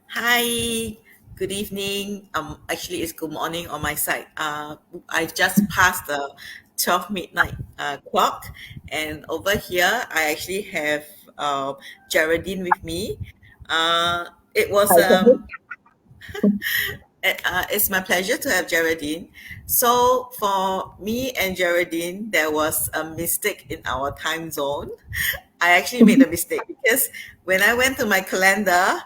Hi, good evening. Actually, it's good morning on my side. I've just passed the 12 midnight clock, and over here, I actually have uh, Geraldine with me. It was Hi, Kevin. It's my pleasure to have Geraldine. So for me and Geraldine, there was a mistake in our time zone. I actually made a mistake because when I went to my calendar,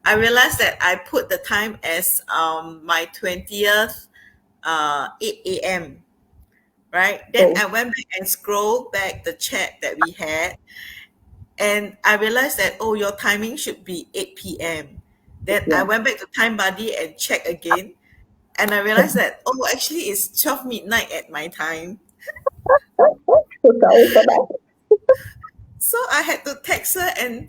I realized that I put the time as my 20th 8 a.m. Right? Then Oh, I went back and scrolled back the chat that we had, and I realized that, oh, your timing should be 8 p.m. Then I yeah. went back to Time Buddy and checked again, and I realized that, oh, actually it's 12 midnight at my time. So sorry for that. So I had to text her and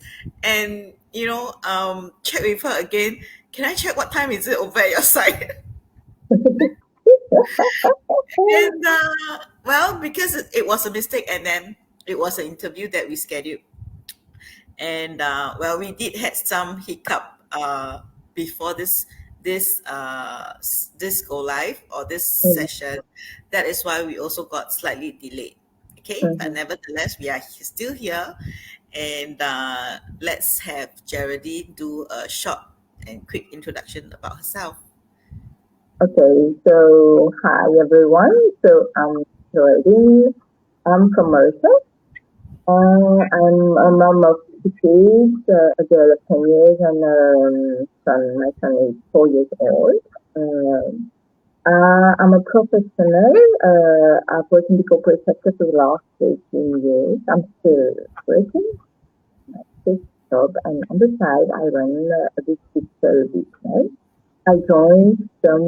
check with her again. Can I check what time is it over at your side? And well, because it was a mistake, and then it was an interview that we scheduled, and well, we did had some hiccup before this go live or this Mm, session. That is why we also got slightly delayed. Okay, but mhm. nevertheless, we are still here, and let's have Geraldine do a short and quick introduction about herself. Okay, so hi everyone. So I'm Geraldine. I'm from Mauritius. I'm a mom of two kids, a girl of 10 years and a son. My son is 4 years old. Um I'm a professional. I've worked in the corporate sector for the last 18 years. I'm still working this job, and on the side, I run a big digital business. I joined some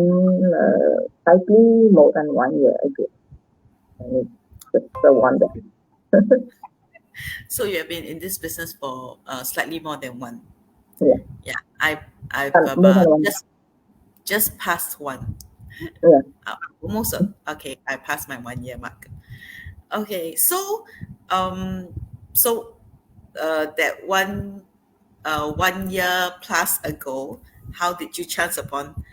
slightly more than 1 year ago, and it's just a wonder. So you have been in this business for slightly more than one. Yeah, Yeah, I've more than one. just past one. Yeah. Almost okay. I passed my 1 year mark. Okay, so um, so that 1 year plus ago, how did you chance upon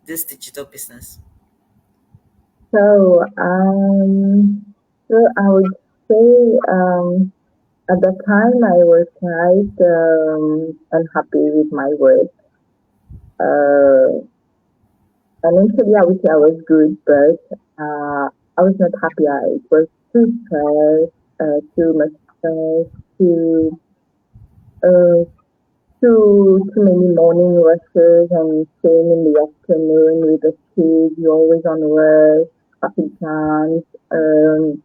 this digital business? So, I would say at that time I was quite unhappy with my work. Uh, Initially, I would say I was good, but I was not happy. It was too stress, too much stress, too uh, too many morning rushes and staying in the afternoon with the kids. You're always on rush, traffic jams, and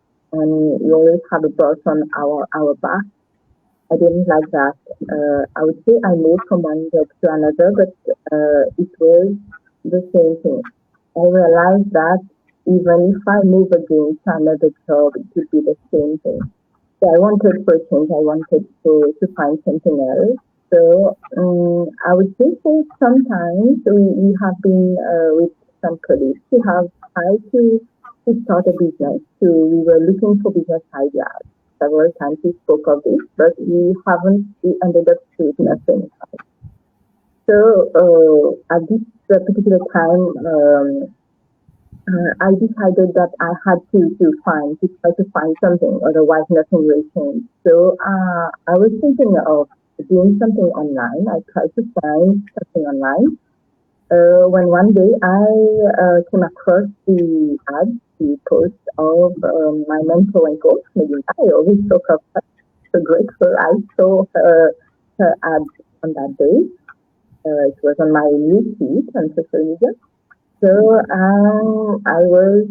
you always have a bus on our back. I didn't like that. I would say I moved from one job to another, but it was the same thing. I realized that even if I move again to another job, it would be the same thing. So I wanted for a change. I wanted to find something else. So I would say for sometimes we have been with some colleagues. We have tried to start a business. So we were looking for business ideas. Several times we spoke of this, but we ended up with nothing. So at this particular time, I decided that I had to try to find something, otherwise nothing will change. So I was thinking of doing something online. I tried to find something online. When one day I came across the post of my mentor and coach, Megan. I always talk of her. So grateful I saw her ad on that day. It was on my news feed on social media. So I was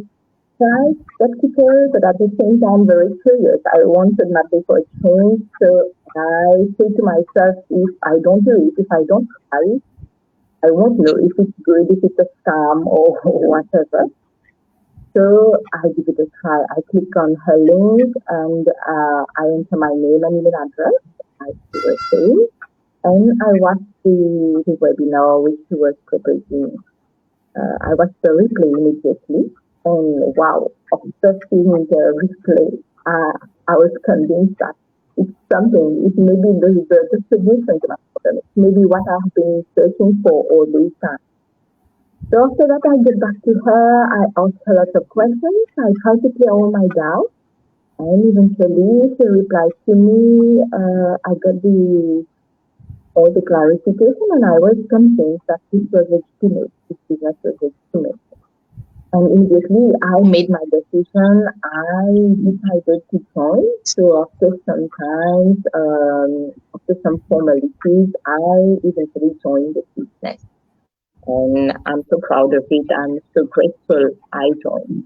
quite skeptical, but at the same time very curious. I wanted nothing for a change. So I said to myself, if I don't do it, if I don't try it, I won't know if it's good, if it's a scam or whatever. So I give it a try. I click on her link and I enter my name and email address. I do a save and I watched the webinar which she was proposing. I watched the replay immediately, and wow, after seeing the replay, I was convinced that it's something, it may be the solution to my maybe what I've been searching for all this time. So after that, I get back to her. I ask her lots of questions. I try to clear all my doubts. And eventually, she replied to me. I got the all the clarification, and I was convinced that this was legitimate. This business was legitimate. And immediately, I made my decision. I decided to join. So after some formalities, I eventually joined the business. And I'm so proud of it. I'm so grateful I joined.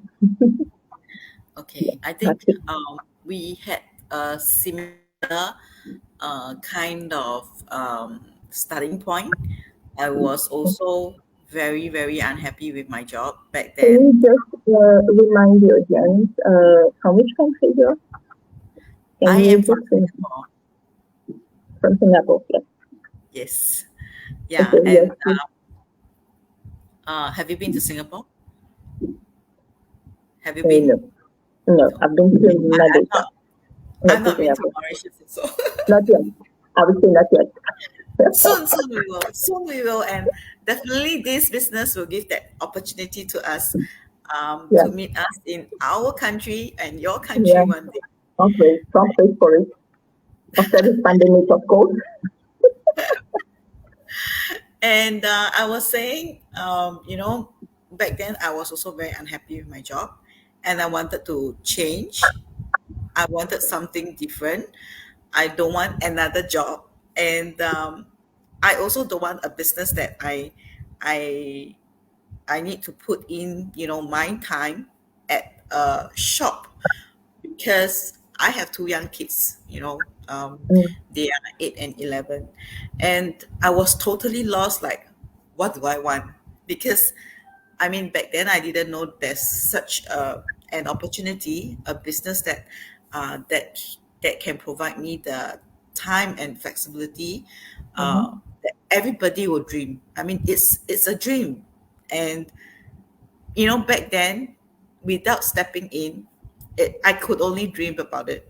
Okay, I That's think it. we had a similar kind of starting point. I was also very, very unhappy with my job back Can then. you just remind the audience from which country you're? I Can you am from just Singapore. from Singapore? Yes. Yes. Yeah. Okay. Yes. And have you been to Singapore? Have you No. been? No. No. I've been to I'm Malaysia, not. not I've to not been to Singapore. Mauritius also. Not yet. I would say not yet. Soon, soon we will. Soon we will, and definitely this business will give that opportunity to us Yeah. to meet us in our country and your country Yeah. one day. Okay. Can't wait for it. After this pandemic, of course. And I was saying, back then I was also very unhappy with my job, and I wanted to change. I wanted something different. I don't want another job, and I also don't want a business that I I need to put in, my time at a shop because I have two young kids, Mm, they are 8 and 11. And I was totally lost, like, what do I want? Because, I mean, back then I didn't know there's such an opportunity, a business that can provide me the time and flexibility mhm, that everybody will dream. I mean, it's a dream. And back then, without stepping in, I could only dream about it,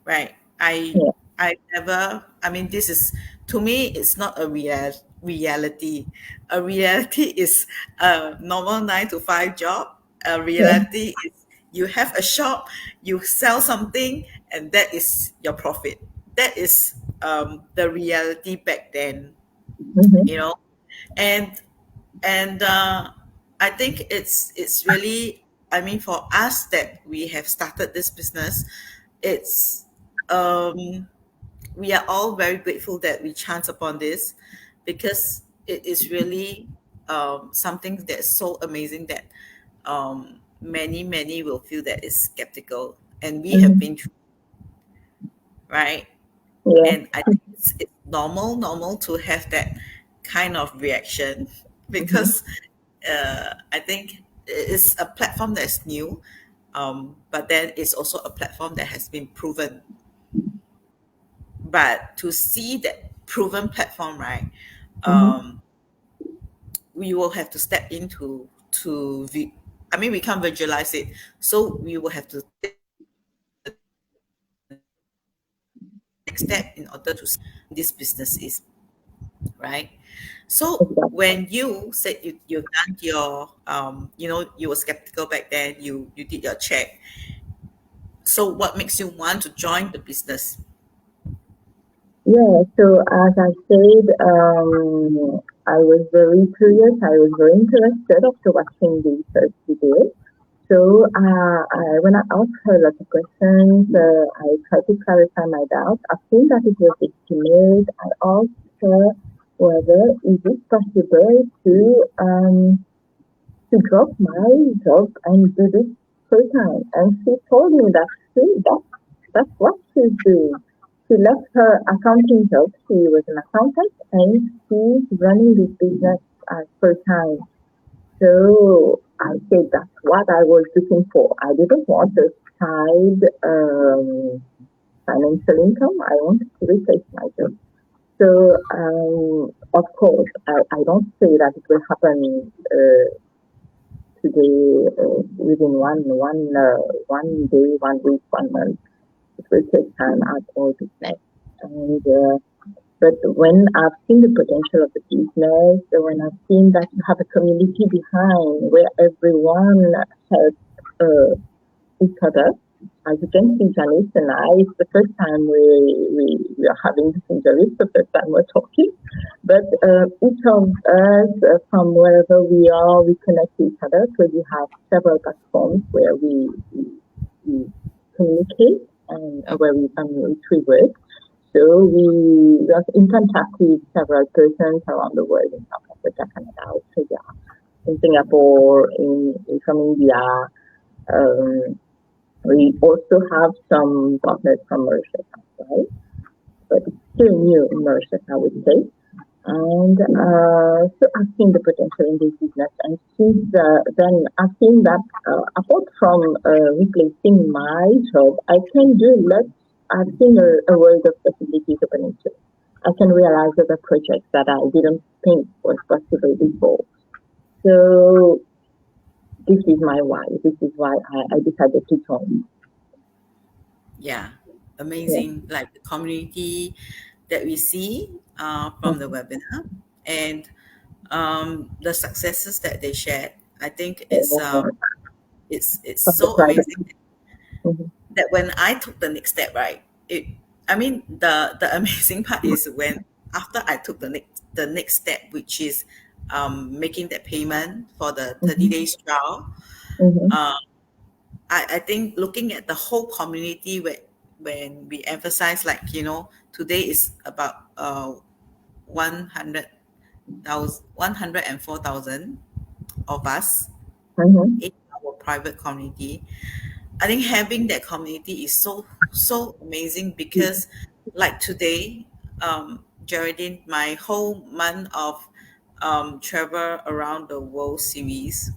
right? yeah. I never. I mean, this is to me, it's not a reality. A reality is a normal 9 to 5 job. A Yeah. reality is you have a shop, you sell something, and that is your profit. That is the reality back then, you Mm-hmm. know and I think it's really, I mean, for us that we have started this business, it's um we are all very grateful that we chance upon this, because it is really something that's so amazing that many will feel that is skeptical, and we have Mm-hmm. been through, right? Yeah. And I think it's normal to have that kind of reaction Mm-hmm. because I think it's a platform that's new, but then it's also a platform that has been proven. But to see that proven platform, right, Mm-hmm. um, we will have to step into I mean, we can't visualize it, so we will have to take the next step in order to see this business is, right? So Exactly. when you said you've done your you were skeptical back then, you did your check. So what makes you want to join the business? Yeah, so as I said, I was very curious. I was very interested after watching the first video. So when I asked her lots of questions, I tried to clarify my doubts. I've seen that it was legitimate. I asked her whether is it possible to drop my job and do this full time. And she told me that that's what she's doing. She left her accounting job. She was an accountant and she's running this business full time. So I said that's what I was looking for. I didn't want a side financial income. I wanted to replace my job. So of course, I don't say that it will happen today within one day, 1 week, 1 month. It will take time at all business. And But when I've seen the potential of the business, when I've seen that you have a community behind where everyone helps each other, as you can see, Janice and I, it's the first time we are having this interview, it's the first time we're talking. But each of us, from wherever we are, we connect to each other. So we have several platforms where we communicate and where we work. So we are in contact with several persons around the world in South Africa, Canada, Australia, in Singapore, from India. Um, we also have some partners from Mauritius as well, but it's still new in Mauritius, I would say. And so I've seen the potential in this business, and since then I've seen that apart from replacing my job, I can do lots. I've seen a world of possibilities opening to. I can realize other projects that I didn't think was possible before. So this is my why. This is why I decided to join. Yeah, Yeah. amazing. Like the community that we see from the Mhm. webinar, and the successes that they shared. I think Yeah. it's From the so private. amazing Mhm. that when I took the next step, right? It, I mean, the amazing part is when after I took the next step, which is making that payment for the 30 Mhm. days trial. Mhm. Uh, I think looking at the whole community when we emphasize, like, today is about 104,000 of us Mhm. in our private community. I think having that community is so amazing because, like today, Geraldine, my whole month of travel around the world series,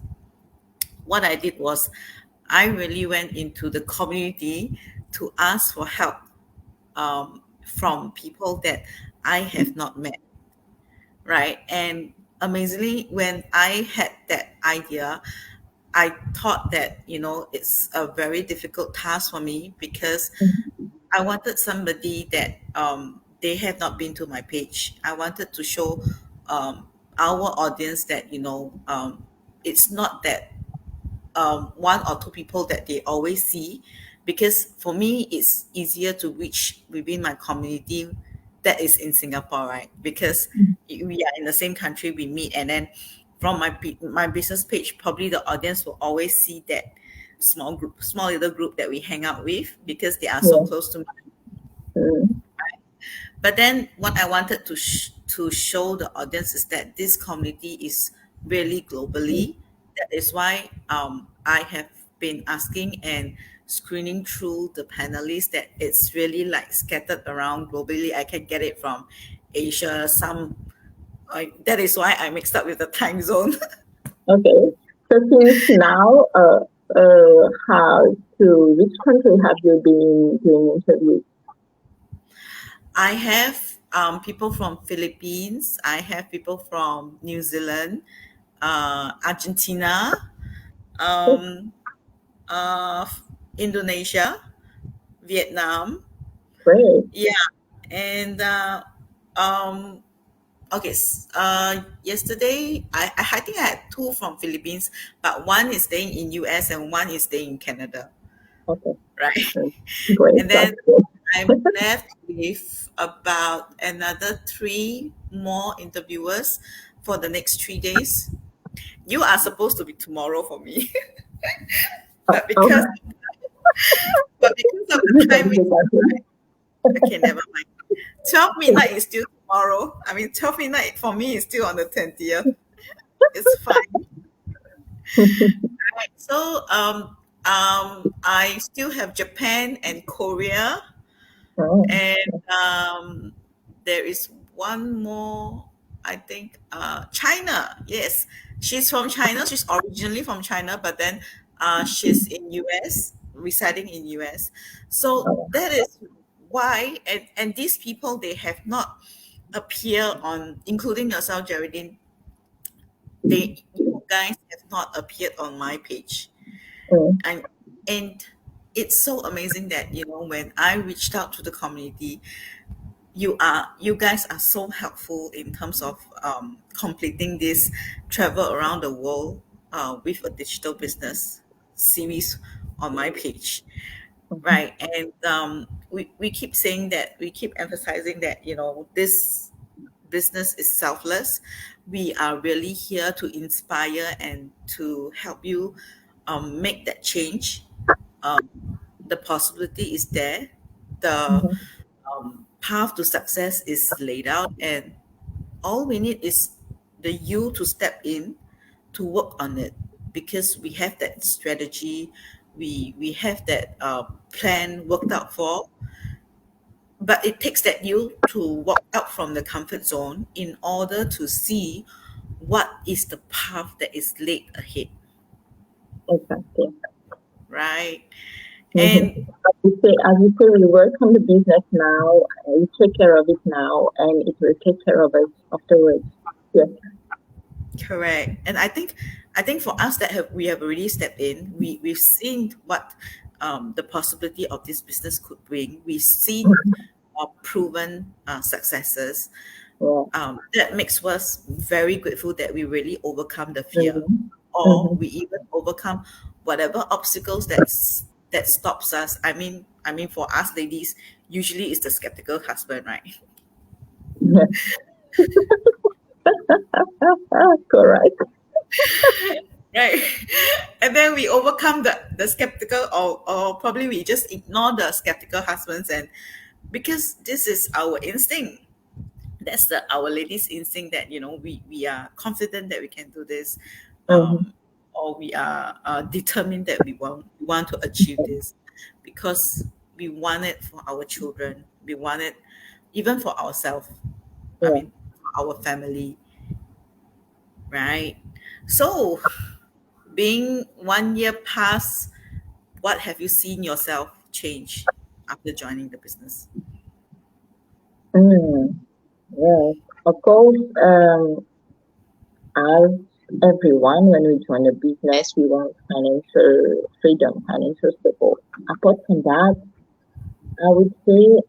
what I did was I really went into the community to ask for help from people that I have not met, right? And amazingly, when I had that idea, I thought that, it's a very difficult task for me because Mhm. I wanted somebody that they have not been to my page. I wanted to show our audience that, it's not that one or two people that they always see, because for me it's easier to reach within my community that is in Singapore, right? Because we are in the same country, we meet, and then from my business page, probably the audience will always see that small little group that we hang out with because they are so Yeah. close to. Mhm. But then what I wanted to show the audience is that this community is really globally. That is why I have been asking and screening through the panelists that it's really like scattered around globally. I can get it from Asia, some. That is why I mixed up with the time zone. Okay. So since now, how to which country have you been doing interviews? I have people from Philippines. I have people from New Zealand, Argentina, Oh, um, uh, Indonesia, Vietnam. great. Yeah, and um, okay. Yesterday I think I had two from Philippines, but one is staying in US and one is staying in Canada, Okay. right? Mm. Great. And That's then good. I'm left with about another three more interviewers for the next 3 days. You are supposed to be tomorrow for me, but because Oh, but because of the you can timing, do that. okay, never mind. 12 midnight is still tomorrow. I mean, 12 midnight for me is still on the 20th. It's fine. Right. So, I still have Japan and Korea, Oh, and there is one more. I think China. Yes, she's from China. She's originally from China, but then she's in US, residing in US. So oh, that is why, and these people they have not appear on, including yourself, Geraldine. You guys have not appeared on my page, mm, and it's so amazing that when I reached out to the community, you guys are so helpful in terms of completing this travel around the world with a digital business series on my page, Mhm. right? And we keep saying that, we keep emphasizing that, this business is selfless. We are really here to inspire and to help you make that change. um, the possibility is there. The Mhm. path to success is laid out, and all we need is the you to step in to work on it, because we have that strategy, we have that plan worked out for. But it takes that you to walk out from the comfort zone in order to see what is the path that is laid ahead, Exactly. right? Mhm. And As you say, we work on the business now, we take care of it now, and it will take care of us afterwards. Yes. correct. And I think for us that we have already stepped in, we've seen what the possibility of this business could bring. We've seen proven successes. Yeah. That makes us very grateful that we really overcome the fear, Mhm. or Mhm. we even overcome whatever obstacles that stops us. I mean, for us ladies, usually it's the skeptical husband, right? Yes. Correct. Right. And then we overcome the skeptical, or probably we just ignore the skeptical husbands, and because this is our instinct, that's the our ladies instinct, that we are confident that we can do this, Mhm. or we are determined that we want to achieve this, because we want it for our children, we want it even for ourselves, I Yeah. mean, for our family, right? So, being 1 year past, what have you seen yourself change after joining the business? Mm. Yes. Of course, as everyone, when we join a business, we want financial freedom, financial support. Apart from that, I would say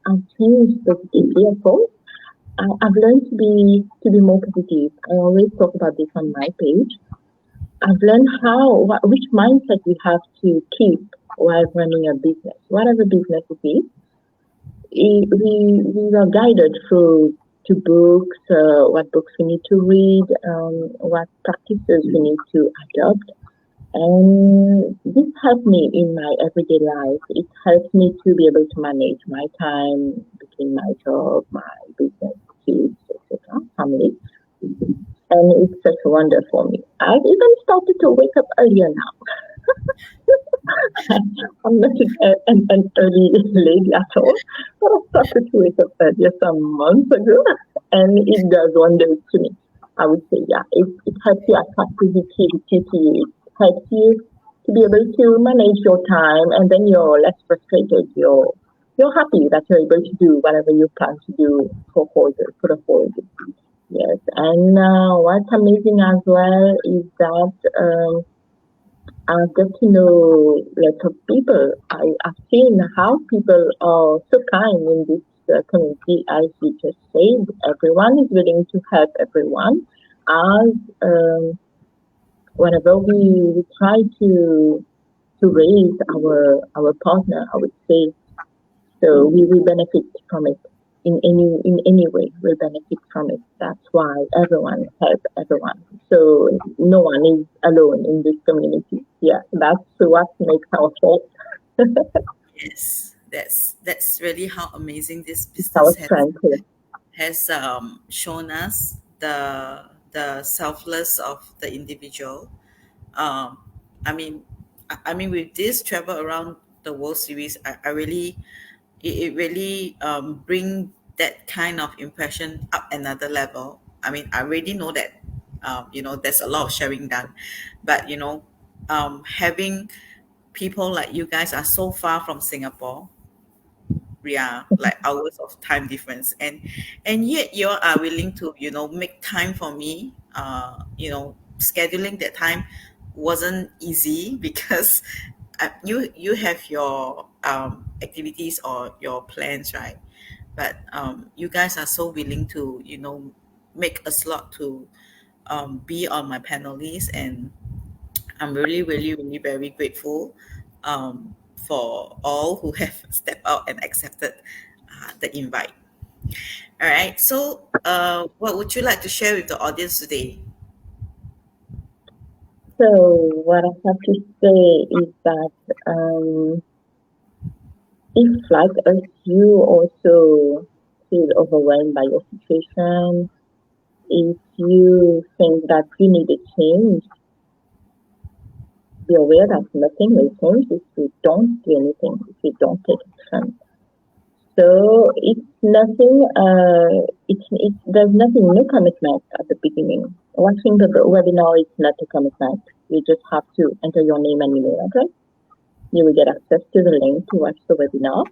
I've changed positively, of course. I've learned to be more positive. I always talk about this on my page. I've learned which mindset we have to keep while running a business, whatever business it is. We are guided through to books, what books we need to read, what practices we need to adopt. And this helped me in my everyday life. It helps me to be able to manage my time between my job, my business, kids, etc., family. And it's such a wonder for me. I've even started to wake up earlier now. I'm not an early lady at all, but I started to wake up earlier some months ago, and it does wonders to me. I would say, yeah, it helps you attract positivity to you. It helps you to be able to manage your time, and then you're less frustrated. You're happy that you're able to do whatever you plan to do for the whole day. Yes, and what's amazing as well is that I get to know lots of people. I've seen how people are so kind in this community, as you just said. Everyone is willing to help everyone. As whenever we try to raise our partner, I would say, so we will benefit from it in any way. We'll benefit from it. That's why everyone help everyone. So no one is alone in this community. Yeah, that's what makes our fault, Yes, that's really how amazing this our business strength. Yeah. has shown us the selfless of the individual. Um, I mean, I mean, with this travel around the world series, I really it really bring that kind of impression up another level. I mean, I already know that there's a lot of sharing done, but having people like you guys are so far from Singapore. We are like hours of time difference, and yet you are willing to make time for me. Scheduling that time wasn't easy because you have your activities or your plans, right? But you guys are so willing to, make a slot to be on my panel list, and I'm really, really, really very grateful for all who have stepped out and accepted the invite. All right. So, what would you like to share with the audience today? So what I have to say is that if, like us, you also feel overwhelmed by your situation, if you think that you need a change, be aware that nothing will change if you don't do anything, if you don't take action. So it's nothing. There's nothing. No commitment at the beginning. Watching the webinar is not a commitment. You just have to enter your name and email address. You will get access to the link to watch the webinar,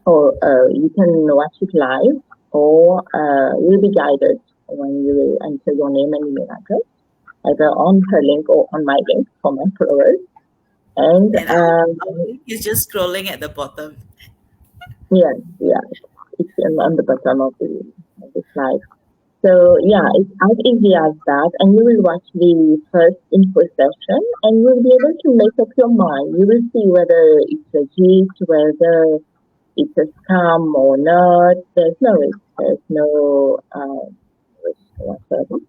or you can watch it live, or you'll be guided when you will enter your name and email address, either on her link or on my link for my followers. And And our link is just scrolling at the bottom. yeah, yeah, it's on the bottom of the slide. So yeah, it's as easy as that, and you will watch the first info session, and you will be able to make up your mind. You will see whether it's a gist, whether it's a scam or not. There's no risk. There's no risk whatsoever.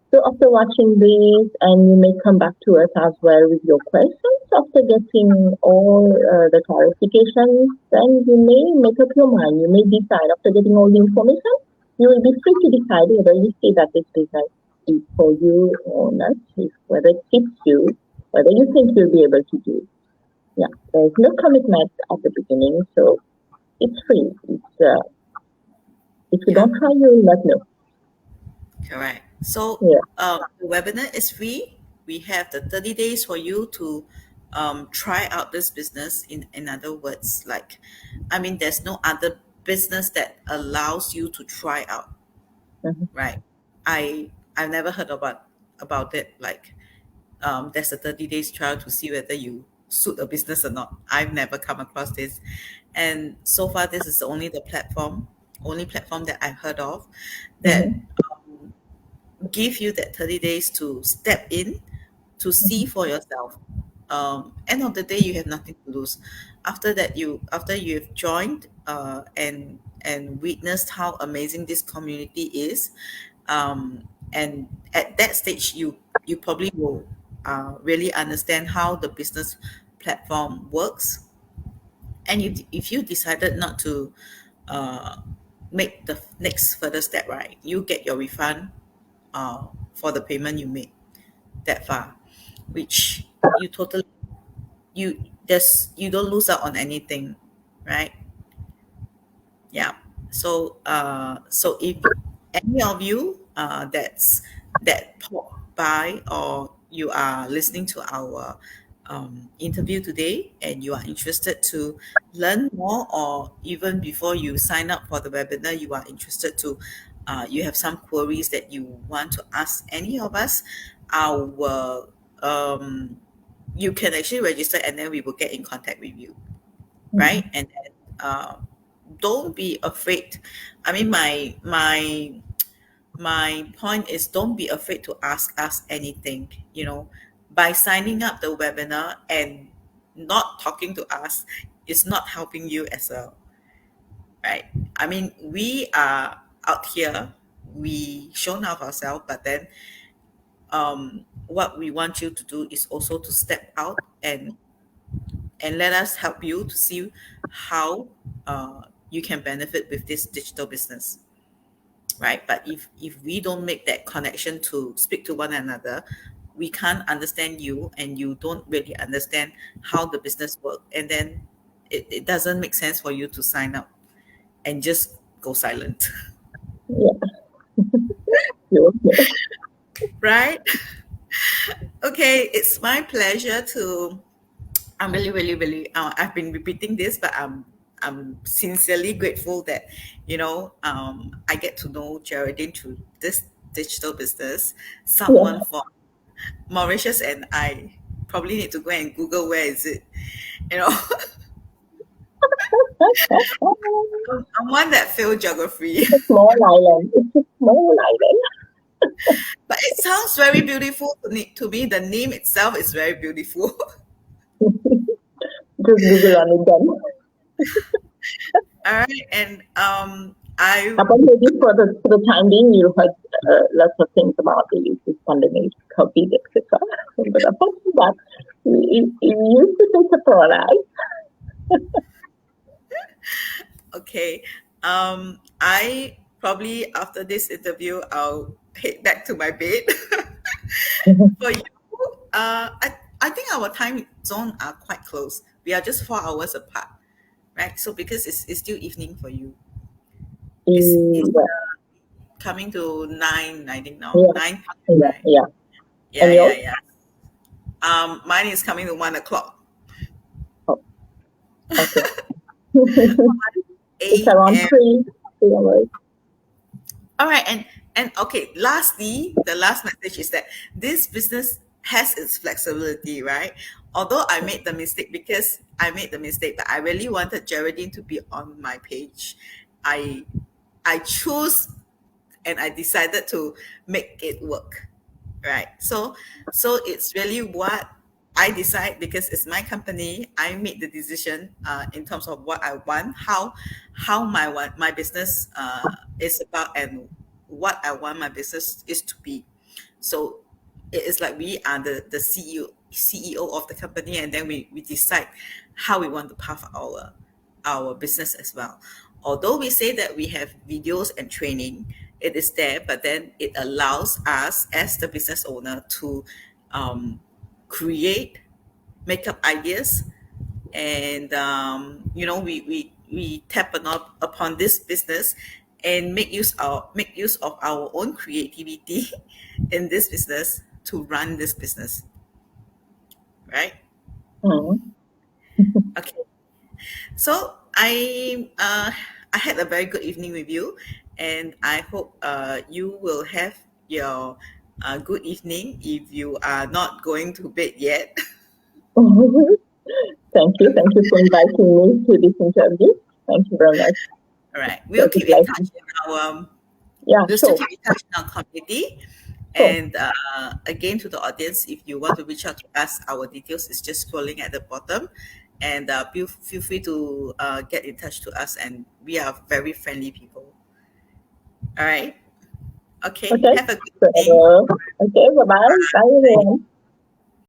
So after watching this, and you may come back to us as well with your questions after getting all the clarifications, then you may make up your mind. You may decide after getting all the information. You will be free to decide whether you see that this business is for you or not, if whether it fits you, whether you think you'll be able to do it. Yeah, there's no commitment at the beginning, so it's free. It's if you Yeah, don't try, you will not know. correct. So, Yeah. the webinar is free. We have the 30 days for you to try out this business. In other words, like, I mean, there's no other business that allows you to try out, Mhm. right? I've never heard about it. Like, there's a 30 days trial to see whether you suit a business or not. I've never come across this, and so far this is only platform that I've heard of that Mhm. give you that 30 days to step in to see Mhm. for yourself. End of the day, you have nothing to lose. After you've joined and witnessed how amazing this community is, and at that stage, you probably will really understand how the business platform works. And if you decided not to uh, make the next further step, right, you get your refund for the payment you made that far, which you don't lose out on anything, right? Yeah. So if any of you that pop by, or you are listening to our interview today and you are interested to learn more, or even before you sign up for the webinar, you are interested to you have some queries that you want to ask any of us, our you can actually register, and then we will get in contact with you, right? Mhm. And then don't be afraid. I mean, my point is, don't be afraid to ask us anything. By signing up the webinar and not talking to us, it's not helping you as well, right? I mean, we are out here, we shown off ourselves, but then what we want you to do is also to step out and let us help you to see how you can benefit with this digital business, right? But if we don't make that connection to speak to one another, we can't understand you, and you don't really understand how the business works, and then it doesn't make sense for you to sign up and just go silent. Yeah. You okay? Right. Okay, it's my pleasure to I'm really, really, really. I've been repeating this, but I'm sincerely grateful that I get to know Geraldine through this digital business. Someone Yeah. from Mauritius, and I probably need to go and Google where is it. You know. I'm one that failed geography, It's a small island. It's a small island. but it sounds very beautiful to me. The name itself is very beautiful. Just Google on it then. All right, and I But maybe for the time being, you heard lots of things about this pandemic, COVID, etc. But apart from that, we used to take a pride. okay. I probably after this interview, I'll head back to my bed. For you, I think our time zone are quite close. We are just 4 hours apart, right? So because it's still evening for you, it's Yeah, coming to nine. I think now yeah, 9 p.m. yeah, Right? yeah. Yeah, And yeah, yours? yeah. Mine is coming to 1 o'clock. Oh, okay. It's around A.M. 3 hours. All right, and okay. Lastly, the last message is that this business has its flexibility, right? Although I made the mistake, but I really wanted Geraldine to be on my page. I I chose and I decided to make it work, right? So it's really what I decide because it's my company. I made the decision in terms of what I want, how my business is about, and what I want my business is to be. So it is like we are the CEO of the company, and then we decide how we want to path our business as well. Although we say that we have videos and training, it is there, but then it allows us as the business owner to um, create, make up ideas, and we tap upon this business and make use of our own creativity in this business to run this business, right? Mm. Okay, so I had a very good evening with you, and I hope you will have your good evening if you are not going to bed yet. Thank you for inviting me to this interview. Thank you very much. All right, It was a pleasure. Yeah, we'll still sure, keep in touch in our community. sure. And again, to the audience, if you want to reach out to us, our details is just scrolling at the bottom. And feel free to get in touch to us. And we are very friendly people. All right. Okay. Okay. Have a good evening. So, okay, bye bye. Bye everyone.